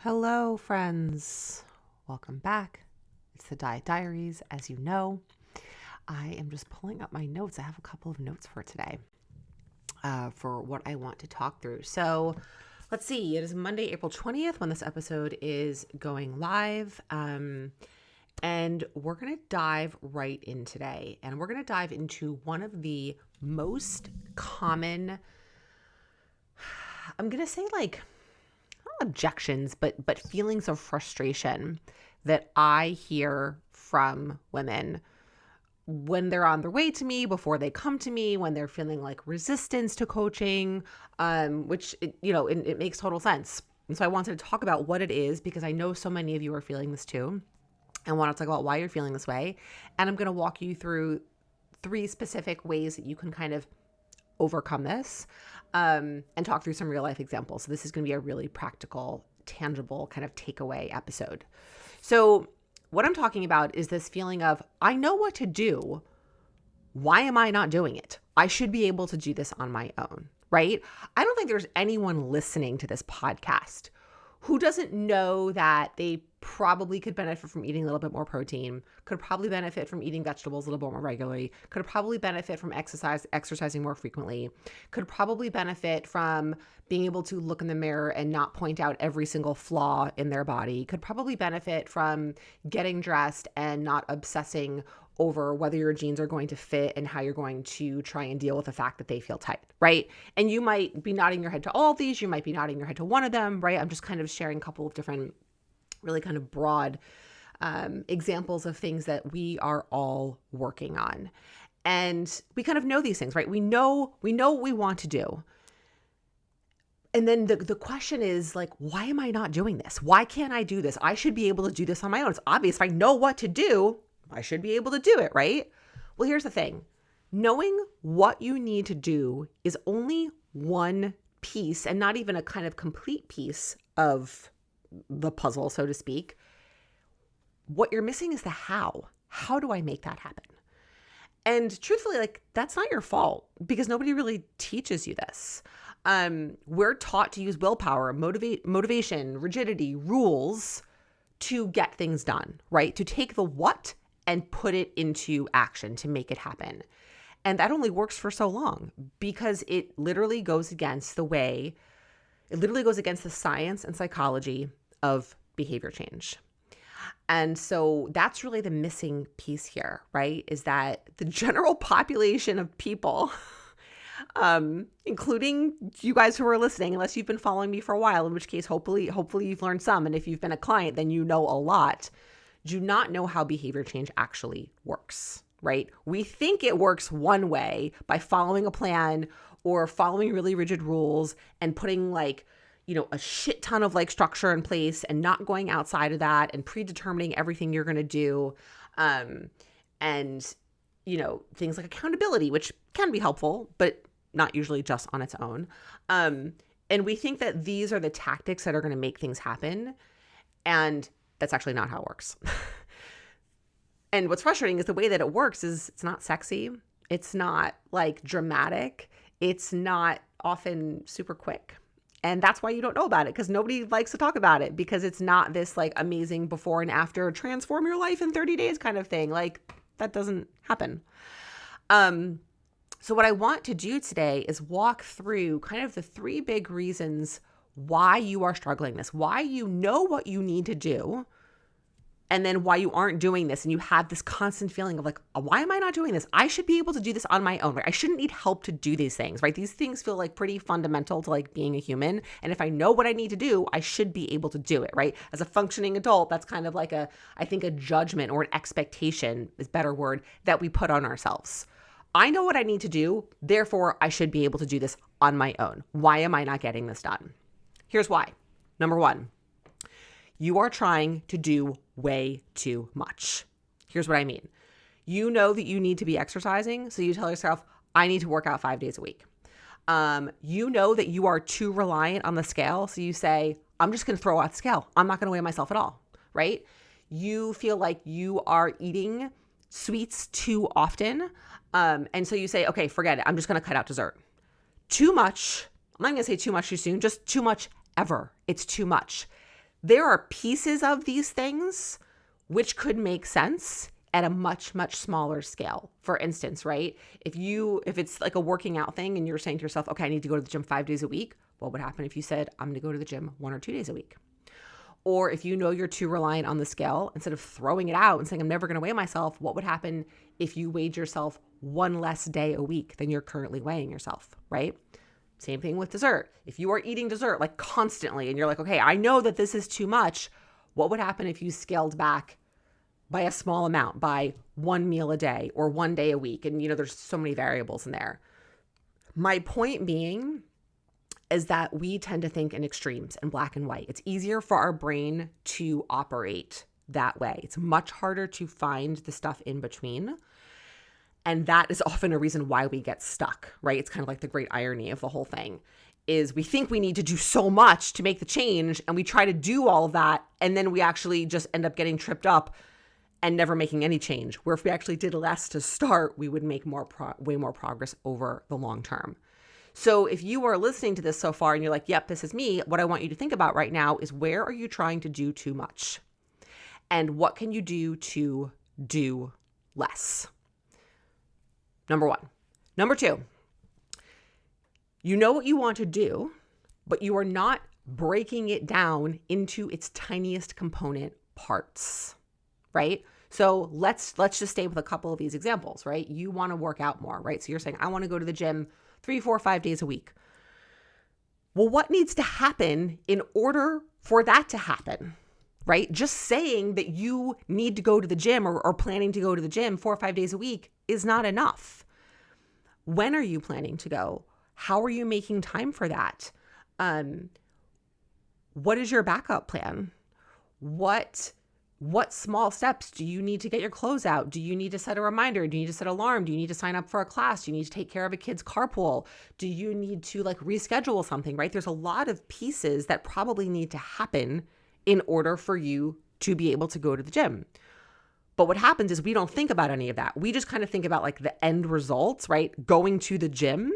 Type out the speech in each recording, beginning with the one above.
Hello, friends. Welcome back. It's the Diet Diaries. As you know, I am just pulling up my notes. I have a couple of notes for today for what I want to talk through. So let's see. It is Monday, April 20th when this episode is going live. And we're going to dive right in today. And we're going to dive into one of the most common, I'm going to say like, objections, but feelings of frustration that I hear from women when they're on their way to me, before they come to me, when they're feeling like resistance to coaching, which, it makes total sense. And so I wanted to talk about what it is because I know so many of you are feeling this too. And want to talk about why you're feeling this way. And I'm going to walk you through 3 specific ways that you can kind of overcome this and talk through some real life examples. So this is going to be a really practical, tangible kind of takeaway episode. So what I'm talking about is this feeling of, I know what to do. Why am I not doing it? I should be able to do this on my own, right? I don't think there's anyone listening to this podcast who doesn't know that they probably could benefit from eating a little bit more protein, could probably benefit from eating vegetables a little bit more regularly, could probably benefit from exercising more frequently, could probably benefit from being able to look in the mirror and not point out every single flaw in their body, could probably benefit from getting dressed and not obsessing over whether your jeans are going to fit and how you're going to try and deal with the fact that they feel tight, right? And you might be nodding your head to all of these. You might be nodding your head to one of them, right? I'm just kind of sharing a couple of different, really kind of broad examples of things that we are all working on. And we kind of know these things, right? We know what we want to do. And then the question is like, why am I not doing this? Why can't I do this? I should be able to do this on my own. It's obvious if I know what to do, I should be able to do it, right? Well, here's the thing. Knowing what you need to do is only one piece, and not even a kind of complete piece of the puzzle, so to speak. What you're missing is the how. How do I make that happen? And truthfully, like, that's not your fault because nobody really teaches you this. We're taught to use willpower, motivation, rigidity, rules to get things done, right? To take the what and put it into action to make it happen. And that only works for so long because it literally goes against the science and psychology of behavior change. And so that's really the missing piece here, right? Is that the general population of people, including you guys who are listening, unless you've been following me for a while, in which case, hopefully you've learned some. And if you've been a client, then you know a lot. Do not know how behavior change actually works, right? We think it works one way by following a plan or following really rigid rules and putting like, a shit ton of like structure in place and not going outside of that and predetermining everything you're going to do. And, things like accountability, which can be helpful, but not usually just on its own. And we think that these are the tactics that are going to make things happen. And that's actually not how it works. And what's frustrating is the way that it works is it's not sexy. It's not like dramatic. It's not often super quick. And that's why you don't know about it, because nobody likes to talk about it, because it's not this like amazing before and after transform your life in 30 days kind of thing. Like that doesn't happen. So what I want to do today is walk through kind of the 3 big reasons why you are struggling this, why you know what you need to do, and then why you aren't doing this. And you have this constant feeling of like, why am I not doing this? I should be able to do this on my own, right? I shouldn't need help to do these things, right? These things feel like pretty fundamental to like being a human. And if I know what I need to do, I should be able to do it, right? As a functioning adult, that's kind of like I think a judgment or an expectation is a better word that we put on ourselves. I know what I need to do. Therefore, I should be able to do this on my own. Why am I not getting this done? Here's why. Number 1, you are trying to do way too much. Here's what I mean. You know that you need to be exercising, so you tell yourself, I need to work out 5 days a week. You know that you are too reliant on the scale, so you say, I'm just going to throw out the scale. I'm not going to weigh myself at all, right? You feel like you are eating sweets too often, and so you say, okay, forget it. I'm just going to cut out dessert. Too much. I'm not going to say too much too soon, just too much ever. It's too much. there are pieces of these things which could make sense at a much, much smaller scale. For instance, right? If it's like a working out thing and you're saying to yourself, okay, I need to go to the gym 5 days a week. What would happen if you said, I'm going to go to the gym 1 or 2 days a week? Or if you know you're too reliant on the scale, instead of throwing it out and saying, I'm never going to weigh myself, what would happen if you weighed yourself 1 less day a week than you're currently weighing yourself, right? Same thing with dessert. If you are eating dessert like constantly and you're like, okay, I know that this is too much, what would happen if you scaled back by a small amount, by 1 meal a day or 1 day a week? And there's so many variables in there. My point being is that we tend to think in extremes and black and white. It's easier for our brain to operate that way. It's much harder to find the stuff in between. And that is often a reason why we get stuck, right? It's kind of like the great irony of the whole thing is we think we need to do so much to make the change, and we try to do all of that, and then we actually just end up getting tripped up and never making any change. Where if we actually did less to start, we would make way more progress over the long term. So if you are listening to this so far and you're like, yep, this is me, what I want you to think about right now is, where are you trying to do too much? And what can you do to do less? Number 1. Number 2, you know what you want to do, but you are not breaking it down into its tiniest component parts, right? So let's just stay with a couple of these examples, right? You want to work out more, right? So you're saying, I want to go to the gym 3, 4, 5 days a week. Well, what needs to happen in order for that to happen, right? Just saying that you need to go to the gym or planning to go to the gym 4 or 5 days a week is not enough. When are you planning to go? How are you making time for that? What is your backup plan? What small steps do you need to get your clothes out? Do you need to set a reminder? Do you need to set an alarm? Do you need to sign up for a class? Do you need to take care of a kid's carpool? Do you need to reschedule something, right? There's a lot of pieces that probably need to happen in order for you to be able to go to the gym. But what happens is we don't think about any of that. We just kind of think about the end results, right? Going to the gym.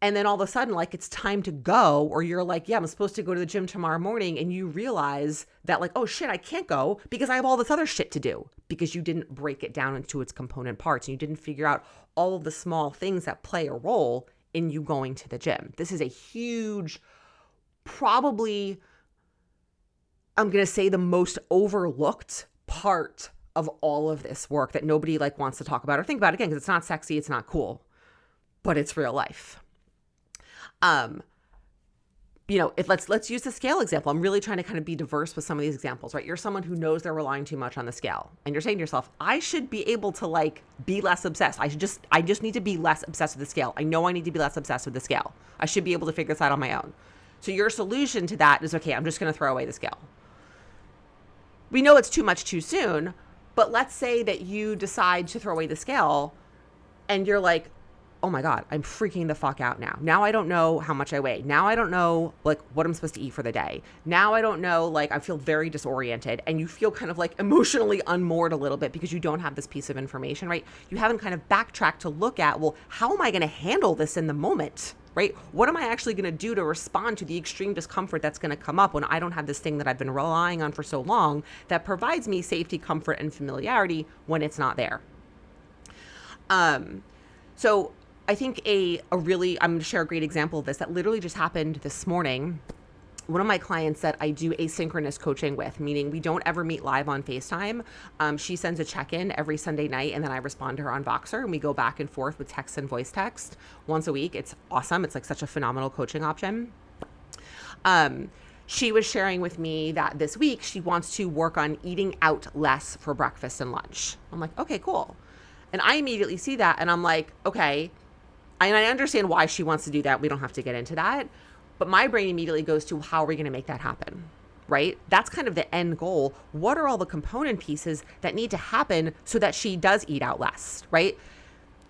And then all of a sudden, it's time to go, or you're like, yeah, I'm supposed to go to the gym tomorrow morning. And you realize that oh shit, I can't go because I have all this other shit to do, because you didn't break it down into its component parts and you didn't figure out all of the small things that play a role in you going to the gym. This is a huge, probably, I'm going to say the most overlooked part of all of this work that nobody wants to talk about or think about, again, because it's not sexy, it's not cool, but it's real life. Let's use the scale example. I'm really trying to kind of be diverse with some of these examples, right? You're someone who knows they're relying too much on the scale, and you're saying to yourself, I should be able to be less obsessed. I just need to be less obsessed with the scale. I know I need to be less obsessed with the scale. I should be able to figure this out on my own. So your solution to that is, okay, I'm just going to throw away the scale. We know it's too much too soon, but let's say that you decide to throw away the scale and you're like, oh my God, I'm freaking the fuck out now. Now I don't know how much I weigh. Now I don't know what I'm supposed to eat for the day. Now I don't know, I feel very disoriented, and you feel kind of emotionally unmoored a little bit because you don't have this piece of information, right? You haven't kind of backtracked to look at, well, how am I going to handle this in the moment, right? What am I actually going to do to respond to the extreme discomfort that's going to come up when I don't have this thing that I've been relying on for so long that provides me safety, comfort, and familiarity when it's not there? So I think I'm going to share a great example of this that literally just happened this morning. One of my clients that I do asynchronous coaching with, meaning we don't ever meet live on FaceTime. She sends a check-in every Sunday night, and then I respond to her on Voxer, and we go back and forth with text and voice text once a week. It's awesome. It's such a phenomenal coaching option. She was sharing with me that this week she wants to work on eating out less for breakfast and lunch. I'm like, okay, cool. And I immediately see that, and I'm like, okay. And I understand why she wants to do that. We don't have to get into that. But my brain immediately goes to, how are we going to make that happen, right? That's kind of the end goal. What are all the component pieces that need to happen so that she does eat out less, right?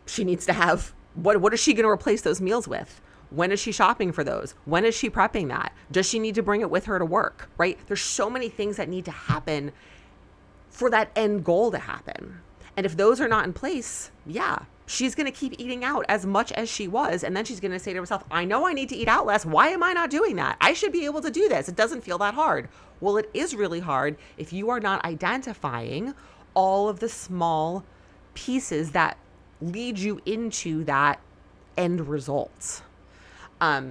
She needs to have, what is she going to replace those meals with? When is she shopping for those? When is she prepping that? Does she need to bring it with her to work, right? There's so many things that need to happen for that end goal to happen. And if those are not in place, yeah, she's going to keep eating out as much as she was. And then she's going to say to herself, I know I need to eat out less. Why am I not doing that? I should be able to do this. It doesn't feel that hard. Well, it is really hard if you are not identifying all of the small pieces that lead you into that end result.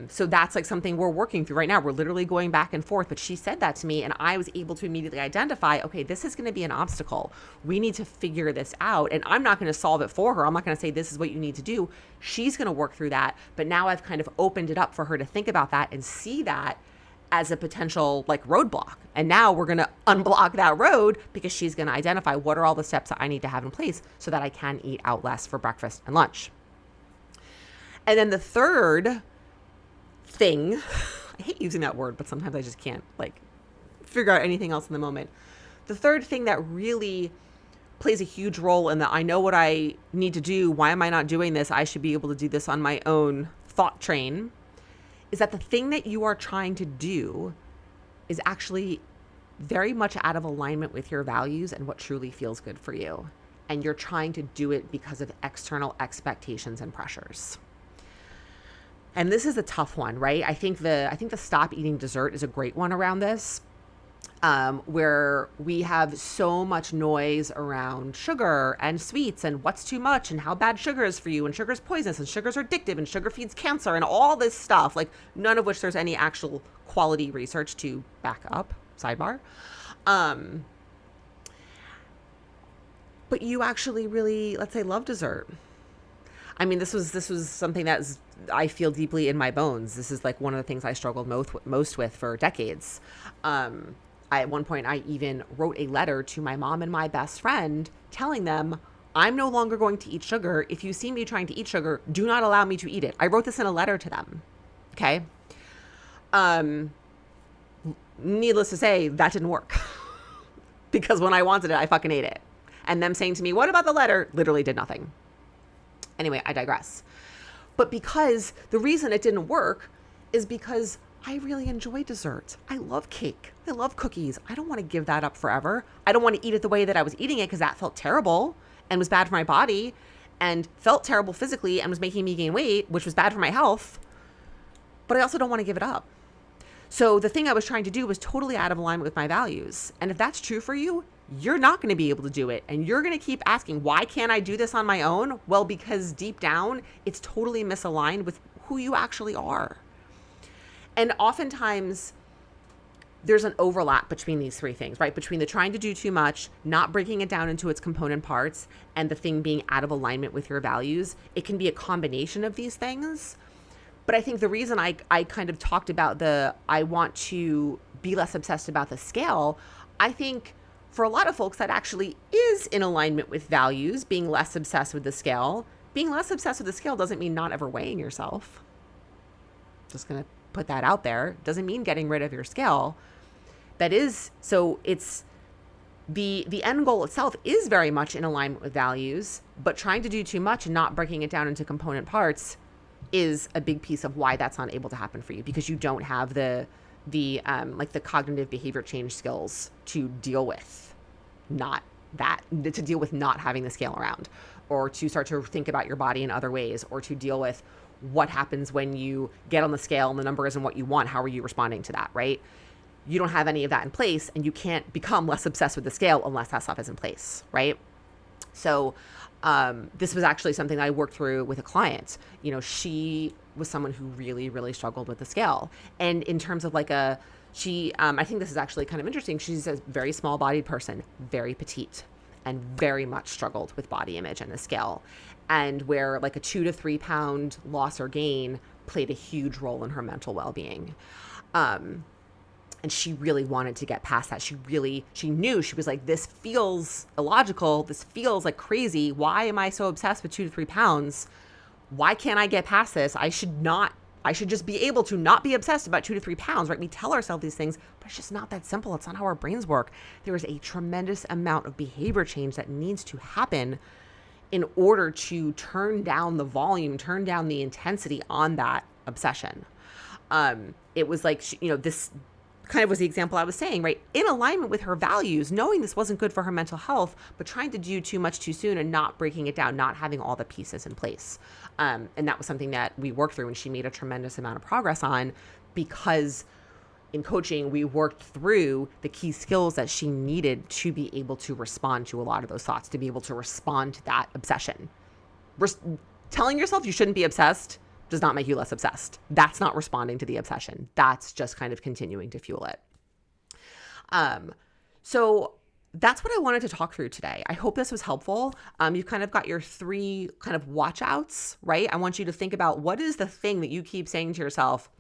So that's like something we're working through right now. We're literally going back and forth, but she said that to me and I was able to immediately identify, okay, this is going to be an obstacle. We need to figure this out. And I'm not going to solve it for her. I'm not going to say, this is what you need to do. She's going to work through that. But now I've kind of opened it up for her to think about that and see that as a potential like roadblock. And now we're going to unblock that road because she's going to identify what are all the steps that I need to have in place so that I can eat out less for breakfast and lunch. And then the third thing, I hate using that word, but sometimes I just can't like figure out anything else in the moment. The third thing that really plays a huge role in the I know what I need to do, why am I not doing this, I should be able to do this on my own thought train, is that the thing that you are trying to do is actually very much out of alignment with your values and what truly feels good for you. And you're trying to do it because of external expectations and pressures. And this is a tough one, right? I think the stop eating dessert is a great one around this, where we have so much noise around sugar and sweets and what's too much and how bad sugar is for you and sugar's poisonous and sugar's addictive and sugar feeds cancer and all this stuff, like none of which there's any actual quality research to back up, sidebar. But you actually really, let's say, love dessert. I mean, this was something that I feel deeply in my bones. This is like one of the things I struggled most with for decades. At one point, I even wrote a letter to my mom and my best friend telling them, I'm no longer going to eat sugar. If you see me trying to eat sugar, do not allow me to eat it. I wrote this in a letter to them. Okay. Needless to say, that didn't work because when I wanted it, I fucking ate it. And them saying to me, what about the letter? Literally did nothing. Anyway, I digress. But because the reason it didn't work is because I really enjoy dessert. I love cake. I love cookies. I don't want to give that up forever. I don't want to eat it the way that I was eating it because that felt terrible and was bad for my body and felt terrible physically and was making me gain weight, which was bad for my health. But I also don't want to give it up. So the thing I was trying to do was totally out of alignment with my values. And if that's true for you, you're not going to be able to do it. And you're going to keep asking, why can't I do this on my own? Well, because deep down, it's totally misaligned with who you actually are. And oftentimes, there's an overlap between these three things, right? Between the trying to do too much, not breaking it down into its component parts, and the thing being out of alignment with your values. It can be a combination of these things. But I think the reason I kind of talked about I want to be less obsessed about the scale, I think for a lot of folks that actually is in alignment with values, being less obsessed with the scale. Being less obsessed with the scale doesn't mean not ever weighing yourself. Just going to put that out there. Doesn't mean getting rid of your scale. That is, so it's the end goal itself is very much in alignment with values, but trying to do too much and not breaking it down into component parts is a big piece of why that's not able to happen for you, because you don't have the cognitive behavior change skills to deal with not having the scale around, or to start to think about your body in other ways, or to deal with what happens when you get on the scale and the number isn't what you want. How are you responding to that, right? You don't have any of that in place, and you can't become less obsessed with the scale unless that stuff is in place, right? So this was actually something that I worked through with a client. You know, she was someone who really, really struggled with the scale. And in terms of like I think this is actually kind of interesting. She's a very small bodied person, very petite, and very much struggled with body image and the scale. And where like a 2 to 3 pound loss or gain played a huge role in her mental well-being. And she really wanted to get past that. She knew, she was like, this feels illogical. This feels like crazy. Why am I so obsessed with 2 to 3 pounds? Why can't I get past this? I should just be able to not be obsessed about 2 to 3 pounds, right? We tell ourselves these things, but it's just not that simple. It's not how our brains work. There is a tremendous amount of behavior change that needs to happen in order to turn down the volume, turn down the intensity on that obsession. It was like, kind of was the example I was saying, right? In alignment with her values, knowing this wasn't good for her mental health, but trying to do too much too soon and not breaking it down, not having all the pieces in place. And that was something that we worked through and she made a tremendous amount of progress on, because in coaching, we worked through the key skills that she needed to be able to respond to a lot of those thoughts, to be able to respond to that obsession. Telling yourself you shouldn't be obsessed does not make you less obsessed. That's not responding to the obsession. That's just kind of continuing to fuel it. So that's what I wanted to talk through today. I hope this was helpful. You've kind of got your 3 kind of watch outs, right? I want you to think about, what is the thing that you keep saying to yourself,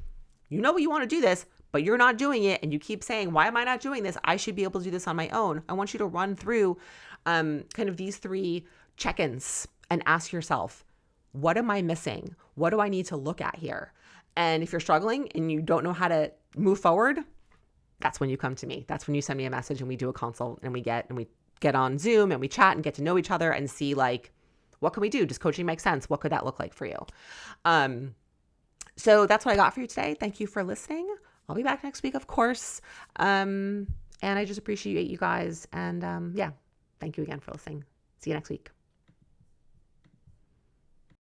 you know you want to do this, but you're not doing it. And you keep saying, why am I not doing this? I should be able to do this on my own. I want you to run through kind of these 3 check-ins and ask yourself, what am I missing? What do I need to look at here? And if you're struggling and you don't know how to move forward, that's when you come to me. That's when you send me a message and we do a consult and we get on Zoom and we chat and get to know each other and see, like, what can we do? Does coaching make sense? What could that look like for you? So that's what I got for you today. Thank you for listening. I'll be back next week, of course. And I just appreciate you guys. And yeah, thank you again for listening. See you next week.